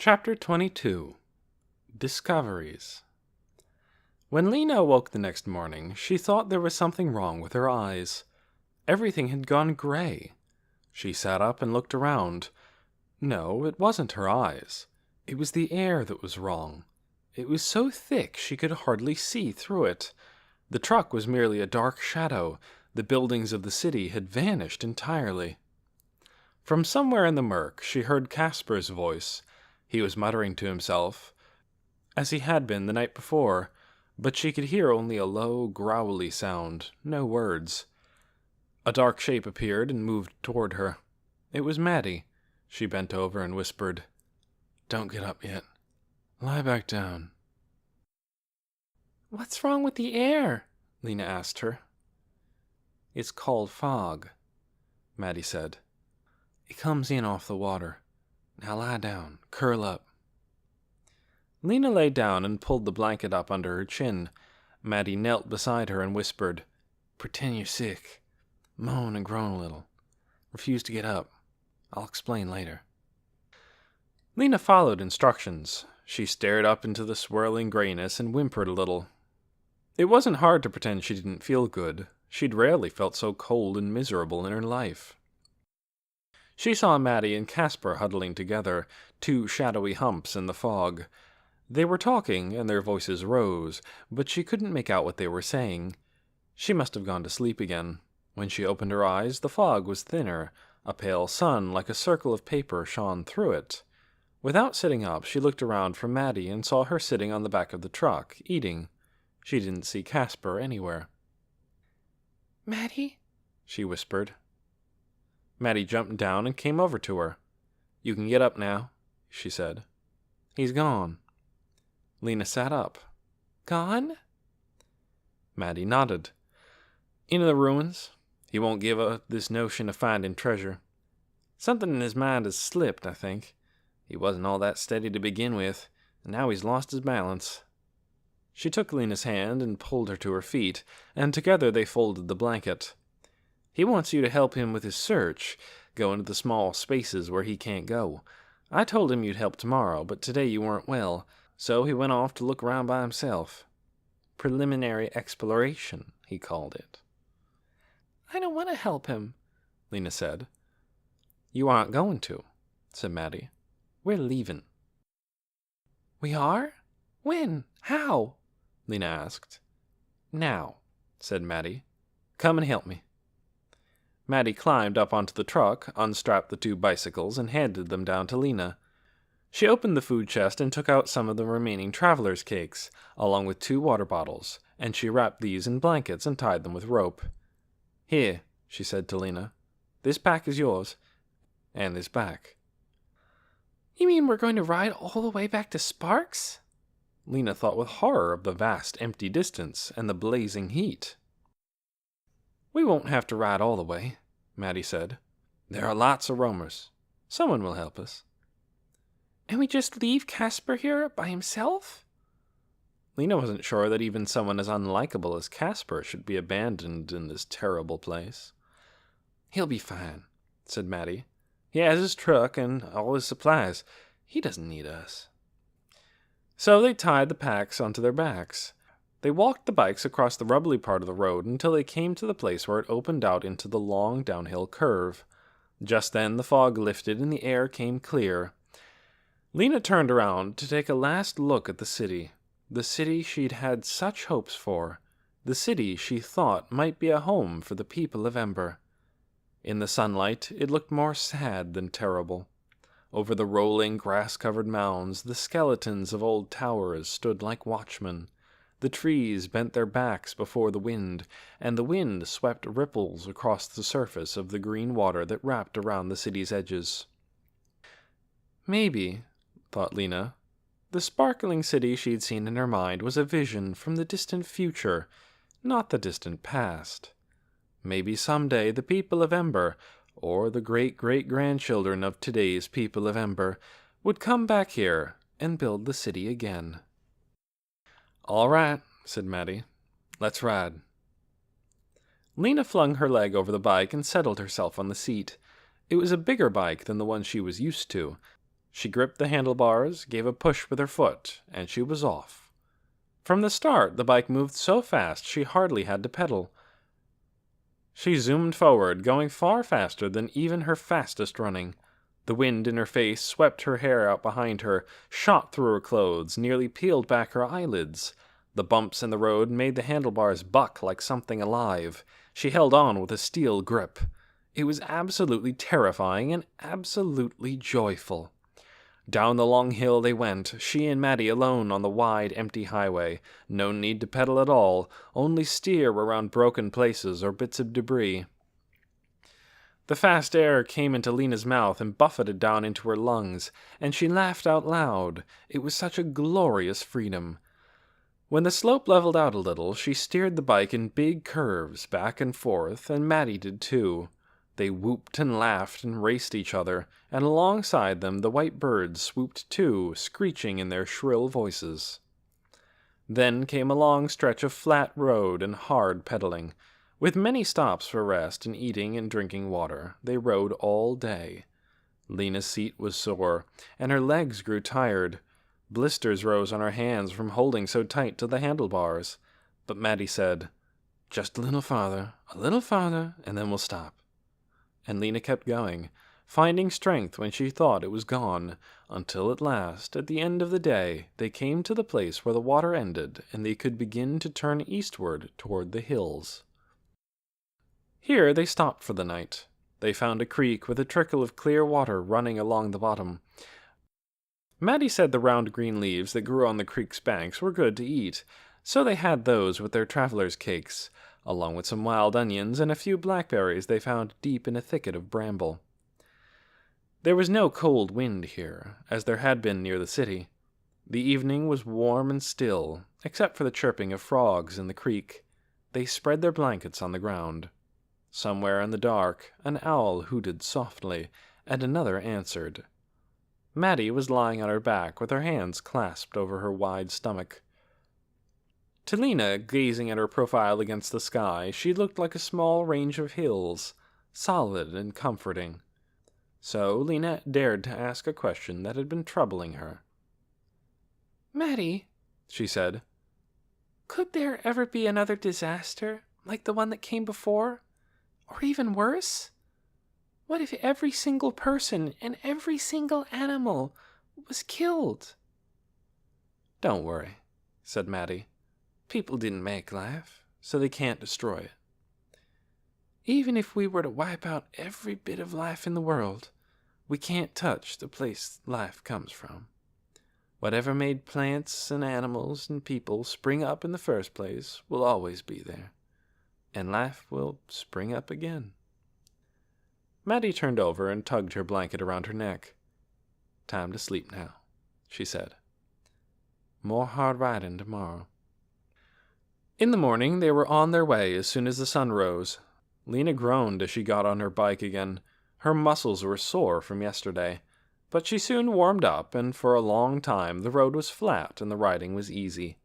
Chapter 22 Discoveries. When Lena awoke the next morning, she thought there was something wrong with her eyes. Everything had gone gray. She sat up and looked around. No, it wasn't her eyes. It was the air that was wrong. It was so thick she could hardly see through it. The truck was merely a dark shadow. The buildings of the city had vanished entirely. From somewhere in the murk, she heard Casper's voice. He was muttering to himself, as he had been the night before, but she could hear only a low, growly sound, no words. A dark shape appeared and moved toward her. It was Maddie. She bent over and whispered, "Don't get up yet. Lie back down." "What's wrong with the air?" Lena asked her. "It's called fog," Maddie said. "It comes in off the water. Now lie down, curl up." Lena lay down and pulled the blanket up under her chin. Maddie knelt beside her and whispered, "Pretend you're sick. Moan and groan a little. Refuse to get up. I'll explain later." Lena followed instructions. She stared up into the swirling grayness and whimpered a little. It wasn't hard to pretend she didn't feel good. She'd rarely felt so cold and miserable in her life. She saw Maddie and Casper huddling together, two shadowy humps in the fog. They were talking, and their voices rose, but she couldn't make out what they were saying. She must have gone to sleep again. When she opened her eyes, the fog was thinner. A pale sun, like a circle of paper, shone through it. Without sitting up, she looked around for Maddie and saw her sitting on the back of the truck, eating. She didn't see Casper anywhere. "Maddie?" she whispered. Maddie jumped down and came over to her. "You can get up now," she said. "He's gone." Lena sat up. "Gone?" Maddie nodded. "In the ruins. He won't give up this notion of finding treasure. Something in his mind has slipped, I think. He wasn't all that steady to begin with, and now he's lost his balance." She took Lena's hand and pulled her to her feet, and together they folded the blanket. "He wants you to help him with his search, go into the small spaces where he can't go. I told him you'd help tomorrow, but today you weren't well, so he went off to look around by himself. Preliminary exploration, he called it." "I don't want to help him," Lena said. "You aren't going to," said Maddie. "We're leaving." "We are? When? How?" Lena asked. "Now," said Maddie. "Come and help me." Maddie climbed up onto the truck, unstrapped the two bicycles, and handed them down to Lena. She opened the food chest and took out some of the remaining traveler's cakes, along with 2 water bottles, and she wrapped these in blankets and tied them with rope. "Here," she said to Lena. "This pack is yours, and this back." "You mean we're going to ride all the way back to Sparks?" Lena thought with horror of the vast empty distance and the blazing heat. "We won't have to ride all the way," Maddie said. "There are lots of roamers. Someone will help us." "And we just leave Casper here by himself?" Lena wasn't sure that even someone as unlikable as Casper should be abandoned in this terrible place. "He'll be fine," said Maddie. "He has his truck and all his supplies. He doesn't need us." So they tied the packs onto their backs. They walked the bikes across the rubbly part of the road until they came to the place where it opened out into the long downhill curve. Just then the fog lifted and the air came clear. Lena turned around to take a last look at the city she'd had such hopes for, the city she thought might be a home for the people of Ember. In the sunlight, it looked more sad than terrible. Over the rolling, grass-covered mounds, the skeletons of old towers stood like watchmen. The trees bent their backs before the wind, and the wind swept ripples across the surface of the green water that wrapped around the city's edges. Maybe, thought Lena, the sparkling city she'd seen in her mind was a vision from the distant future, not the distant past. Maybe someday the people of Ember, or the great-great-grandchildren of today's people of Ember, would come back here and build the city again. "All right," said Maddie. "Let's ride." Lena flung her leg over the bike and settled herself on the seat. It was a bigger bike than the one she was used to. She gripped the handlebars, gave a push with her foot, and she was off. From the start, the bike moved so fast she hardly had to pedal. She zoomed forward, going far faster than even her fastest running. The wind in her face swept her hair out behind her, shot through her clothes, nearly peeled back her eyelids. The bumps in the road made the handlebars buck like something alive. She held on with a steel grip. It was absolutely terrifying and absolutely joyful. Down the long hill they went, she and Maddie alone on the wide, empty highway. No need to pedal at all, only steer around broken places or bits of debris. The fast air came into Lena's mouth and buffeted down into her lungs, and she laughed out loud. It was such a glorious freedom. When the slope leveled out a little, she steered the bike in big curves, back and forth, and Maddie did too. They whooped and laughed and raced each other, and alongside them the white birds swooped too, screeching in their shrill voices. Then came a long stretch of flat road and hard pedaling. With many stops for rest and eating and drinking water, they rode all day. Lena's seat was sore, and her legs grew tired. Blisters rose on her hands from holding so tight to the handlebars. But Maddie said, "Just a little farther, and then we'll stop." And Lena kept going, finding strength when she thought it was gone, until at last, at the end of the day, they came to the place where the water ended, and they could begin to turn eastward toward the hills. Here they stopped for the night. They found a creek with a trickle of clear water running along the bottom. Maddie said the round green leaves that grew on the creek's banks were good to eat, so they had those with their travelers' cakes, along with some wild onions and a few blackberries they found deep in a thicket of bramble. There was no cold wind here, as there had been near the city. The evening was warm and still, except for the chirping of frogs in the creek. They spread their blankets on the ground. Somewhere in the dark, an owl hooted softly, and another answered. Maddie was lying on her back with her hands clasped over her wide stomach. To Lena, gazing at her profile against the sky, she looked like a small range of hills, solid and comforting. So Lena dared to ask a question that had been troubling her. "Maddie," she said, "could there ever be another disaster like the one that came before? Or even worse? What if every single person and every single animal was killed?" "Don't worry," said Maddie. "People didn't make life, so they can't destroy it." "Even if we were to wipe out every bit of life in the world, we can't touch the place life comes from. Whatever made plants and animals and people spring up in the first place will always be there, and life will spring up again." Maddie turned over and tugged her blanket around her neck. "Time to sleep now," she said. "More hard riding tomorrow." In the morning, they were on their way as soon as the sun rose. Lena groaned as she got on her bike again. Her muscles were sore from yesterday. But she soon warmed up, and for a long time the road was flat and the riding was easy.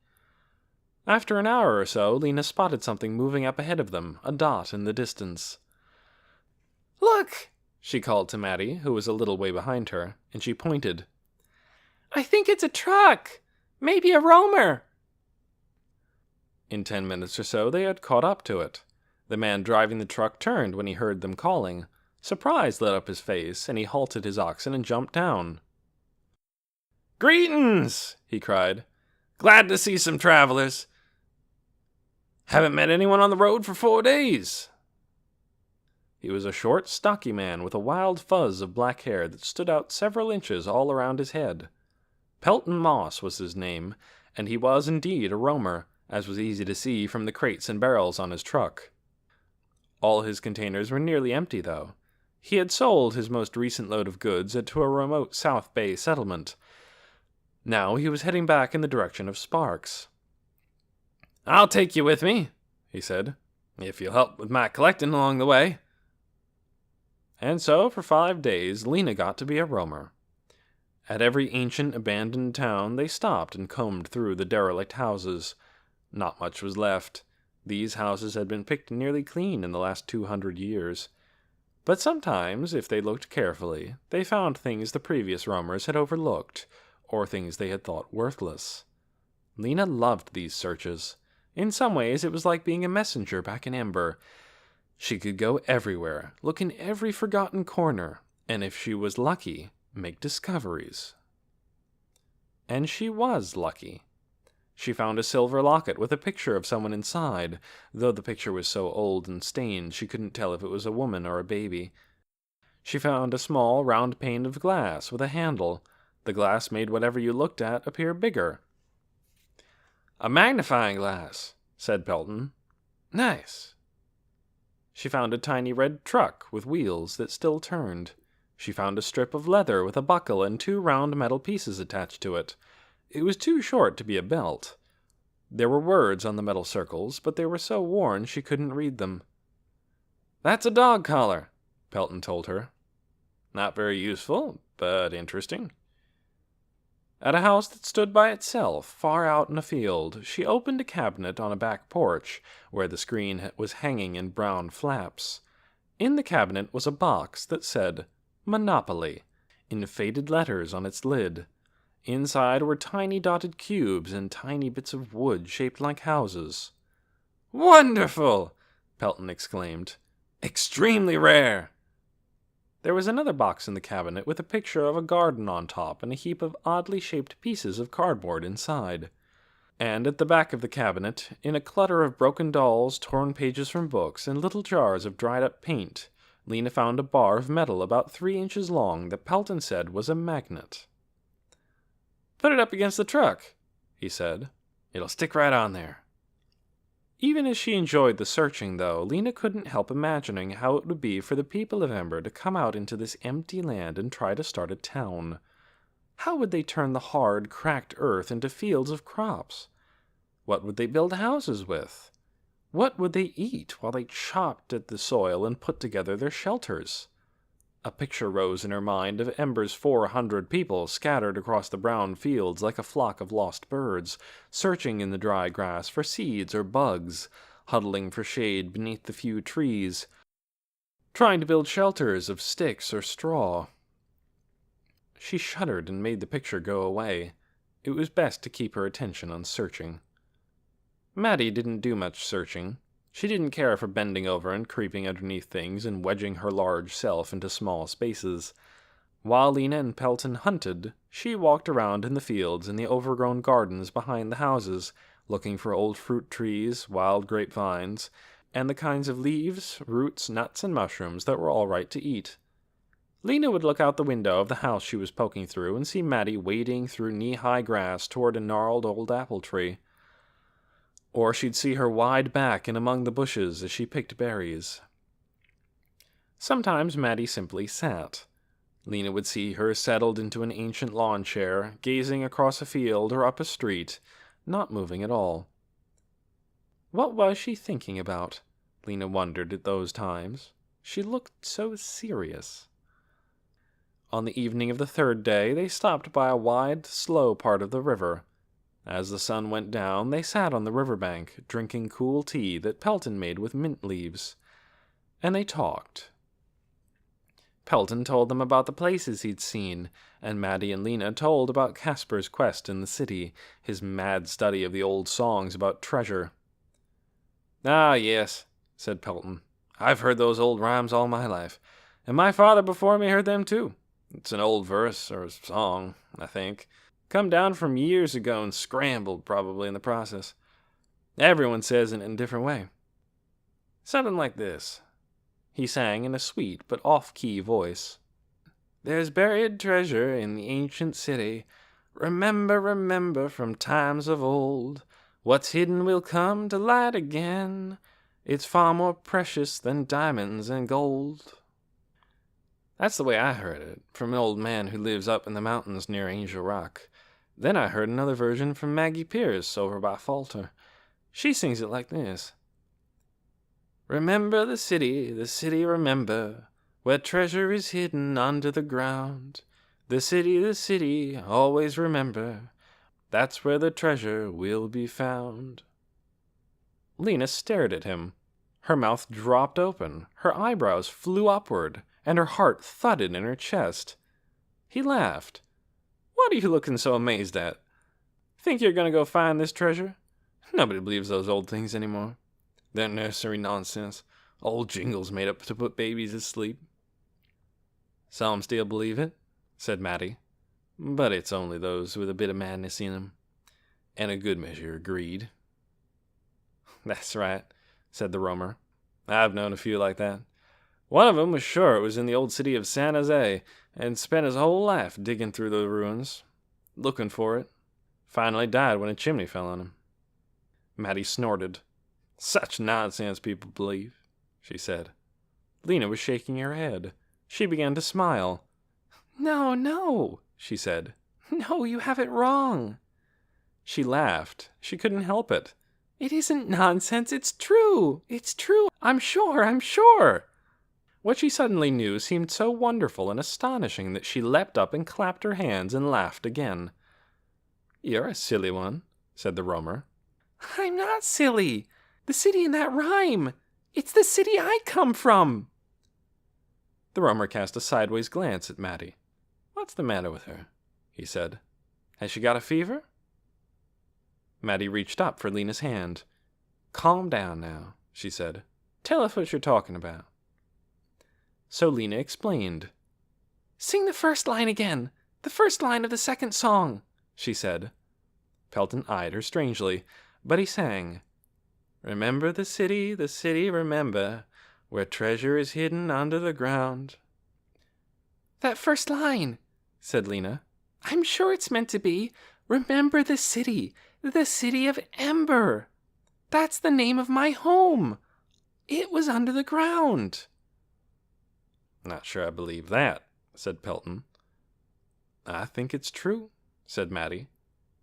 After an hour or so, Lena spotted something moving up ahead of them, a dot in the distance. "Look!" she called to Maddie, who was a little way behind her, and she pointed. "I think it's a truck! Maybe a roamer!" In 10 minutes or so they had caught up to it. The man driving the truck turned when he heard them calling. Surprise lit up his face, and he halted his oxen and jumped down. "Greetings!" he cried. "Glad to see some travelers. Haven't met anyone on the road for 4 days." He was a short, stocky man with a wild fuzz of black hair that stood out several inches all around his head. Pelton Moss was his name, and he was indeed a roamer, as was easy to see from the crates and barrels on his truck. All his containers were nearly empty, though. He had sold his most recent load of goods to a remote South Bay settlement. Now he was heading back in the direction of Sparks. "I'll take you with me," he said, "if you'll help with my collecting along the way." And so, for 5 days, Lena got to be a roamer. At every ancient abandoned town, they stopped and combed through the derelict houses. Not much was left. These houses had been picked nearly clean in the last 200 years. But sometimes, if they looked carefully, they found things the previous roamers had overlooked, or things they had thought worthless. Lena loved these searches. In some ways, it was like being a messenger back in Ember. She could go everywhere, look in every forgotten corner, and if she was lucky, make discoveries. And she was lucky. She found a silver locket with a picture of someone inside, though the picture was so old and stained she couldn't tell if it was a woman or a baby. She found a small, round pane of glass with a handle. The glass made whatever you looked at appear bigger. "A magnifying glass," said Pelton. "Nice." She found a tiny red truck with wheels that still turned. She found a strip of leather with a buckle and 2 round metal pieces attached to it. It was too short to be a belt. There were words on the metal circles, but they were so worn she couldn't read them. "That's a dog collar," Pelton told her. "Not very useful, but interesting." At a house that stood by itself, far out in a field, she opened a cabinet on a back porch, where the screen was hanging in brown flaps. In the cabinet was a box that said "Monopoly" in faded letters on its lid. Inside were tiny dotted cubes and tiny bits of wood shaped like houses. "Wonderful!" Pelton exclaimed. "Extremely rare!" There was another box in the cabinet with a picture of a garden on top and a heap of oddly shaped pieces of cardboard inside. And at the back of the cabinet, in a clutter of broken dolls, torn pages from books, and little jars of dried-up paint, Lena found a bar of metal about 3 inches long that Pelton said was a magnet. "Put it up against the truck," he said. "It'll stick right on there." Even as she enjoyed the searching, though, Lena couldn't help imagining how it would be for the people of Ember to come out into this empty land and try to start a town. How would they turn the hard, cracked earth into fields of crops? What would they build houses with? What would they eat while they chopped at the soil and put together their shelters? A picture rose in her mind of Ember's 400 people scattered across the brown fields like a flock of lost birds, searching in the dry grass for seeds or bugs, huddling for shade beneath the few trees, trying to build shelters of sticks or straw. She shuddered and made the picture go away. It was best to keep her attention on searching. Maddie didn't do much searching. She didn't care for bending over and creeping underneath things and wedging her large self into small spaces. While Lena and Pelton hunted, she walked around in the fields and the overgrown gardens behind the houses, looking for old fruit trees, wild grapevines, and the kinds of leaves, roots, nuts, and mushrooms that were all right to eat. Lena would look out the window of the house she was poking through and see Maddie wading through knee-high grass toward a gnarled old apple tree. Or she'd see her wide back in among the bushes as she picked berries. Sometimes Maddie simply sat. Lena would see her settled into an ancient lawn chair, gazing across a field or up a street, not moving at all. What was she thinking about? Lena wondered at those times. She looked so serious. On the evening of the 3rd day, they stopped by a wide, slow part of the river. As the sun went down, they sat on the riverbank, drinking cool tea that Pelton made with mint leaves. And they talked. Pelton told them about the places he'd seen, and Maddie and Lena told about Casper's quest in the city, his mad study of the old songs about treasure. "Ah, yes," said Pelton. "I've heard those old rhymes all my life, and my father before me heard them too. It's an old verse, or song, I think. Come down from years ago and scrambled, probably, in the process. Everyone says it in a different way. Something like this," he sang in a sweet but off-key voice. "There's buried treasure in the ancient city. Remember, remember from times of old. What's hidden will come to light again. It's far more precious than diamonds and gold." That's the way I heard it, from an old man who lives up in the mountains near Angel Rock. Then I heard another version from Maggie Pierce over by Falter. She sings it like this. "Remember the city, remember, where treasure is hidden under the ground. The city, always remember, that's where the treasure will be found." Lena stared at him. Her mouth dropped open, her eyebrows flew upward, and her heart thudded in her chest. He laughed. "What are you looking so amazed at? Think you're going to go find this treasure? Nobody believes those old things anymore. They're nursery nonsense, old jingles made up to put babies asleep." "Some still believe it," said Mattie, "but it's only those with a bit of madness in them, and a good measure of greed." "That's right," said the roamer. "I've known a few like that. One of 'em was sure it was in the old city of San Jose, and spent his whole life digging through the ruins, looking for it. Finally died when a chimney fell on him." Mattie snorted. "Such nonsense people believe," she said. Lena was shaking her head. She began to smile. "No, no," she said. "No, you have it wrong." She laughed. She couldn't help it. "It isn't nonsense. It's true. It's true. I'm sure. I'm sure." What she suddenly knew seemed so wonderful and astonishing that she leapt up and clapped her hands and laughed again. "You're a silly one," said the roamer. "I'm not silly. The city in that rhyme. It's the city I come from." The roamer cast a sideways glance at Mattie. "What's the matter with her?" he said. "Has she got a fever?" Mattie reached up for Lena's hand. "Calm down now," she said. "Tell us what you're talking about." So Lena explained. "Sing the first line again. The first line of the second song," she said. Pelton eyed her strangely, but he sang. "Remember the city, remember, where treasure is hidden under the ground." "That first line," said Lena. "I'm sure it's meant to be, remember the city of Ember. That's the name of my home. It was under the ground." "Not sure I believe that," said Pelton. "I think it's true," said Mattie.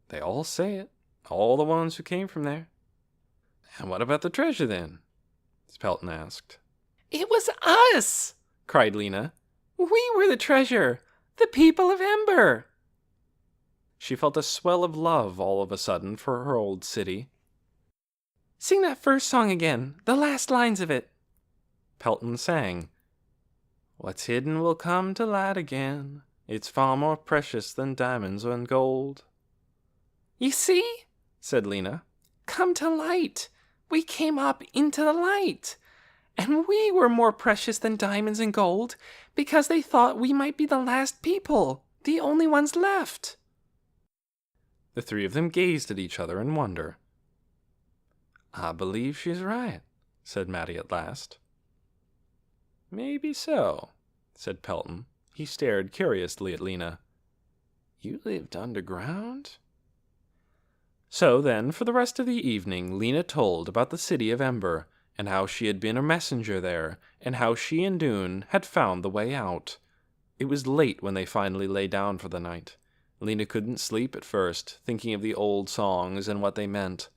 "They all say it, all the ones who came from there." "And what about the treasure, then?" Pelton asked. "It was us!" cried Lena. "We were the treasure, the people of Ember." She felt a swell of love all of a sudden for her old city. "Sing that first song again, the last lines of it." Pelton sang. "What's hidden will come to light again. It's far more precious than diamonds and gold." "You see," said Lena. "Come to light. We came up into the light. And we were more precious than diamonds and gold because they thought we might be the last people, the only ones left." The three of them gazed at each other in wonder. "I believe she's right," said Mattie at last. "Maybe so," said Pelton. He stared curiously at Lena. "You lived underground?" So then, for the rest of the evening, Lena told about the city of Ember, and how she had been a messenger there, and how she and Dune had found the way out. It was late when they finally lay down for the night. Lena couldn't sleep at first, thinking of the old songs and what they meant.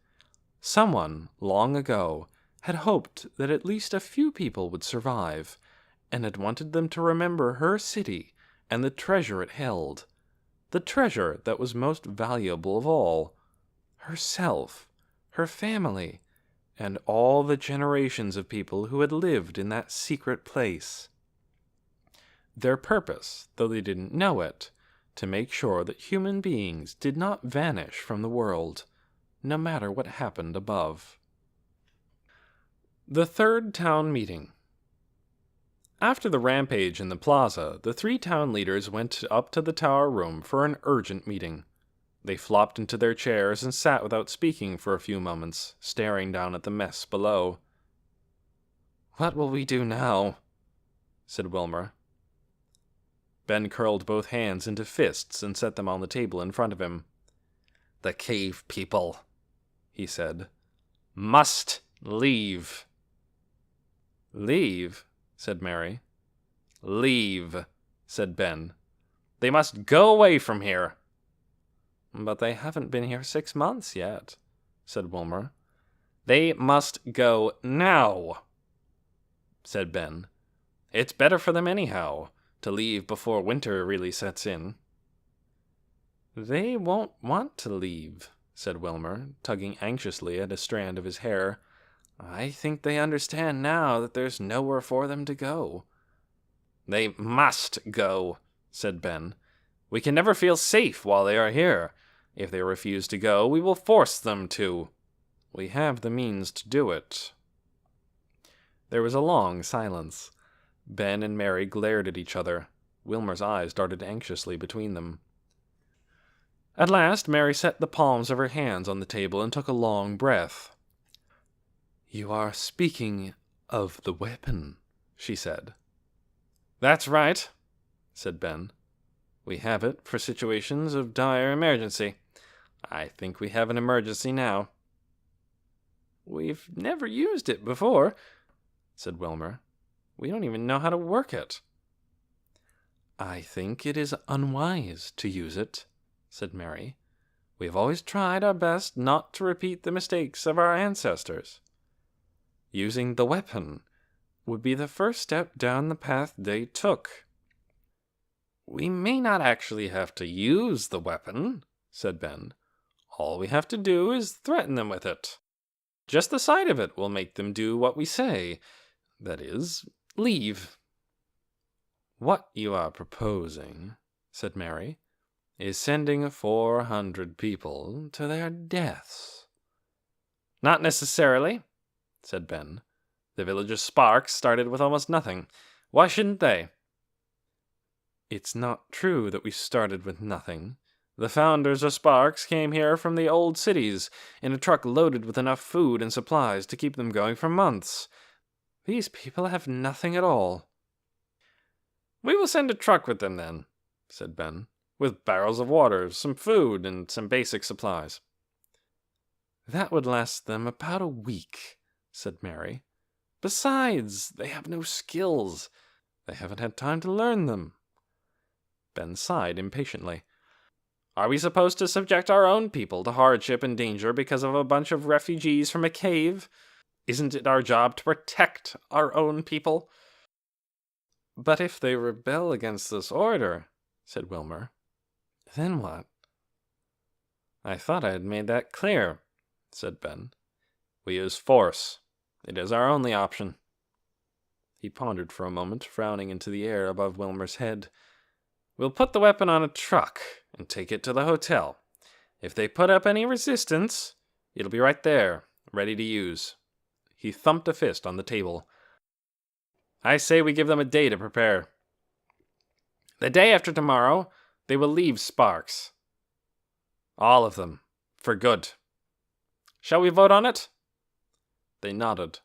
Someone, long ago, had hoped that at least a few people would survive, and had wanted them to remember her city and the treasure it held, the treasure that was most valuable of all, herself, her family, and all the generations of people who had lived in that secret place. Their purpose, though they didn't know it, to make sure that human beings did not vanish from the world, no matter what happened above. The third town meeting. After the rampage in the plaza, the three town leaders went up to the tower room for an urgent meeting. They flopped into their chairs and sat without speaking for a few moments, staring down at the mess below. "What will we do now?" said Wilmer. Ben curled both hands into fists and set them on the table in front of him. "The cave people," he said, "must leave." "Leave?" said Mary. "Leave," said Ben. "They must go away from here." "But they haven't been here 6 months yet," said Wilmer. "They must go now," said Ben. "It's better for them anyhow, to leave before winter really sets in." "They won't want to leave," said Wilmer, tugging anxiously at a strand of his hair. I think they understand now that there's nowhere for them to go. They must go, said Ben. We can never feel safe while they are here. If they refuse to go, we will force them to. We have the means to do it. There was a long silence. Ben and Mary glared at each other. Wilmer's eyes darted anxiously between them. At last, Mary set the palms of her hands on the table and took a long breath. "You are speaking of the weapon," she said. "That's right," said Ben. "We have it for situations of dire emergency. I think we have an emergency now." "We've never used it before," said Wilmer. "We don't even know how to work it." "I think it is unwise to use it," said Mary. "We have always tried our best not to repeat the mistakes of our ancestors. Using the weapon would be the first step down the path they took." "We may not actually have to use the weapon," said Ben. "All we have to do is threaten them with it. Just the sight of it will make them do what we say. That is, leave." "What you are proposing," said Mary, "is sending 400 people to their deaths." "Not necessarily," said Ben. "The village of Sparks started with almost nothing. Why shouldn't they?" "It's not true that we started with nothing. The founders of Sparks came here from the old cities in a truck loaded with enough food and supplies to keep them going for months. These people have nothing at all." "We will send a truck with them then," said Ben, "with barrels of water, some food, and some basic supplies." "That would last them about a week," said Mary. "Besides, they have no skills. They haven't had time to learn them." Ben sighed impatiently. "Are we supposed to subject our own people to hardship and danger because of a bunch of refugees from a cave? Isn't it our job to protect our own people?" "But if they rebel against this order," said Wilmer, "then what?" "I thought I had made that clear," said Ben. "We use force. It is our only option." He pondered for a moment, frowning into the air above Wilmer's head. "We'll put the weapon on a truck and take it to the hotel. If they put up any resistance, it'll be right there, ready to use." He thumped a fist on the table. "I say we give them a day to prepare. The day after tomorrow, they will leave Sparks. All of them, for good. Shall we vote on it?" They nodded.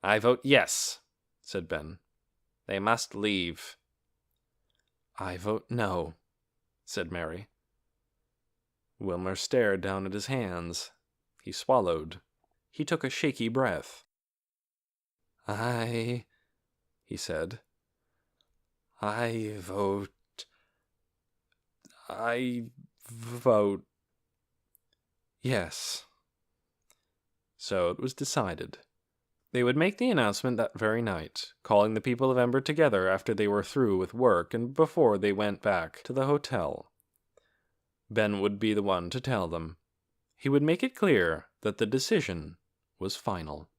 "I vote yes," said Ben. "They must leave." "I vote no," said Mary. Wilmer stared down at his hands. He swallowed. He took a shaky breath. He said. I vote. Yes." So it was decided. They would make the announcement that very night, calling the people of Ember together after they were through with work and before they went back to the hotel. Ben would be the one to tell them. He would make it clear that the decision was final.